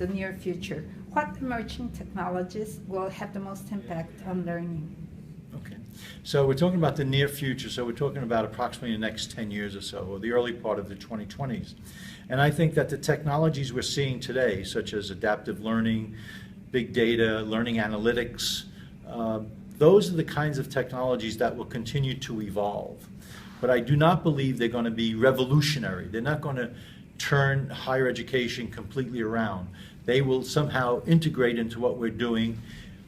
the near future, what emerging technologies will have the most impact on learning? Okay. So we're talking about the near future, so we're talking about approximately the next 10 years or so, or the early part of the 2020s. And I think that the technologies we're seeing today, such as adaptive learning, big data, learning analytics, those are the kinds of technologies that will continue to evolve. But I do not believe they're going to be revolutionary. They're not going to turn higher education completely around. They will somehow integrate into what we're doing,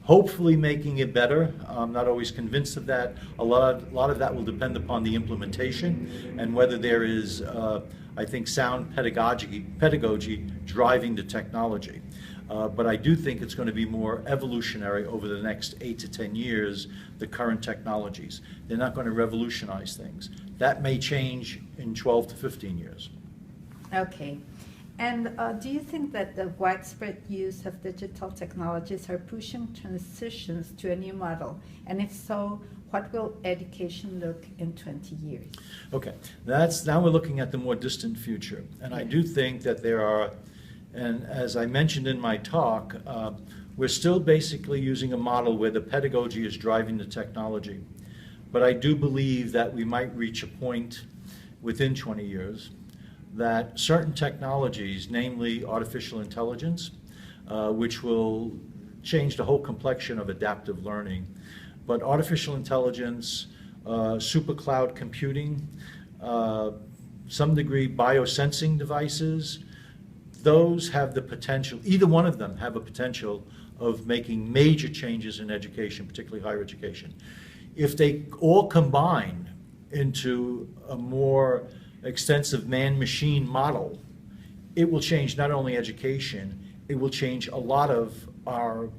hopefully making it better. I'm not always convinced of that. A lot of that will depend upon the implementation and whether there is, I think, sound pedagogy driving the technology. But I do think it's going to be more evolutionary over the next 8 to 10 years, the current technologies. They're not going to revolutionize things. That may change in 12 to 15 years. Okay. And do you think that the widespread use of digital technologies are pushing transitions to a new model? And if so, what will education look in 20 years? Okay. Now we're looking at the more distant future. And I do think that there are, and as I mentioned in my talk, we're still basically using a model where the pedagogy is driving the technology. But I do believe that we might reach a point within 20 years that certain technologies, namely artificial intelligence, which will change the whole complexion of adaptive learning, but artificial intelligence, super cloud computing, some degree biosensing devices, those have the potential, either one of them have a potential of making major changes in education, particularly higher education. If they all combine into a more extensive man-machine model, it will change not only education, it will change a lot of our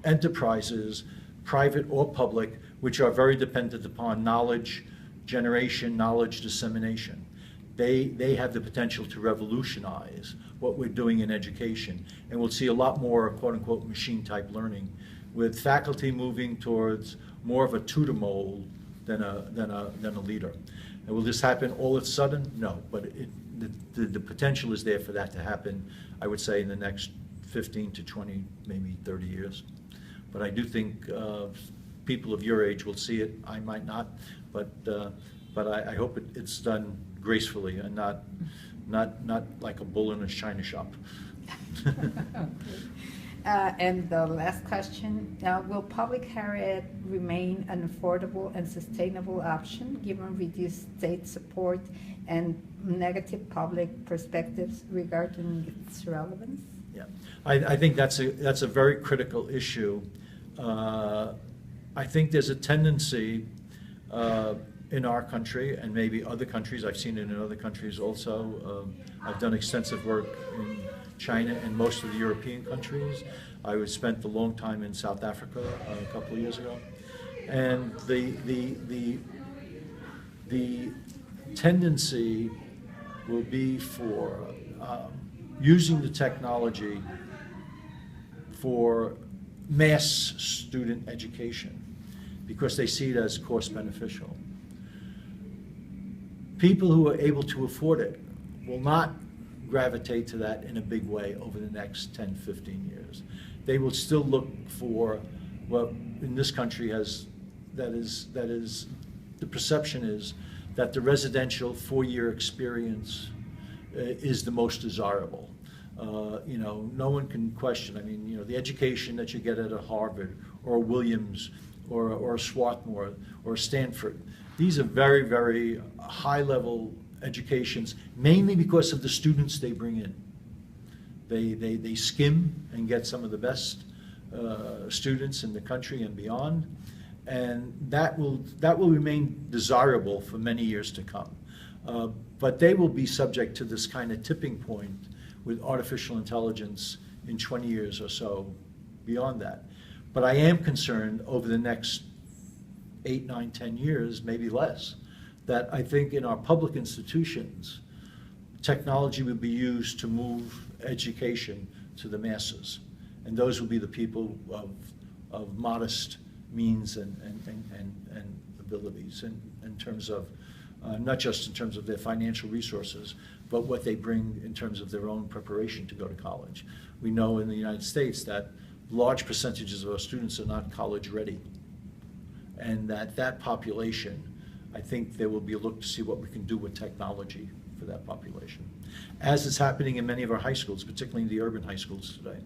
enterprises, private or public, which are very dependent upon knowledge generation, knowledge dissemination. They have the potential to revolutionize what we're doing in education, and we'll see a lot more quote-unquote machine-type learning, with faculty moving towards more of a tutor mold than a leader. And will this happen all of a sudden? No, but the potential is there for that to happen, I would say, in the next 15 to 20, maybe 30 years. But I do think people of your age will see it. I might not, but I hope it's done gracefully and not like a bull in a china shop. Okay. And the last question, will public higher ed remain an affordable and sustainable option given reduced state support and negative public perspectives regarding its relevance? Yeah, I think that's a very critical issue. I think there's a tendency in our country and maybe other countries, I've seen it in other countries also. I've done extensive work in China and most of the European countries. I spent a long time in South Africa a couple of years ago. And the tendency will be for using the technology for mass student education because they see it as cost beneficial. People who are able to afford it will not gravitate to that in a big way over the next 10, 15 years. They will still look for what in this country the perception is that the residential 4-year experience is the most desirable. No one can question. I mean, the education that you get at a Harvard or Williams or Swarthmore or Stanford, these are very, very high-level educations, mainly because of the students they bring in. They skim and get some of the best students in the country and beyond, and that will remain desirable for many years to come. But they will be subject to this kind of tipping point with artificial intelligence in 20 years or so beyond that. But I am concerned over the next 8, 9, 10 years, maybe less, that I think in our public institutions, technology will be used to move education to the masses. And those will be the people of modest means and abilities in terms of, not just in terms of their financial resources, but what they bring in terms of their own preparation to go to college. We know in the United States that large percentages of our students are not college ready. And that population, I think there will be a look to see what we can do with technology for that population, as is happening in many of our high schools, particularly in the urban high schools today.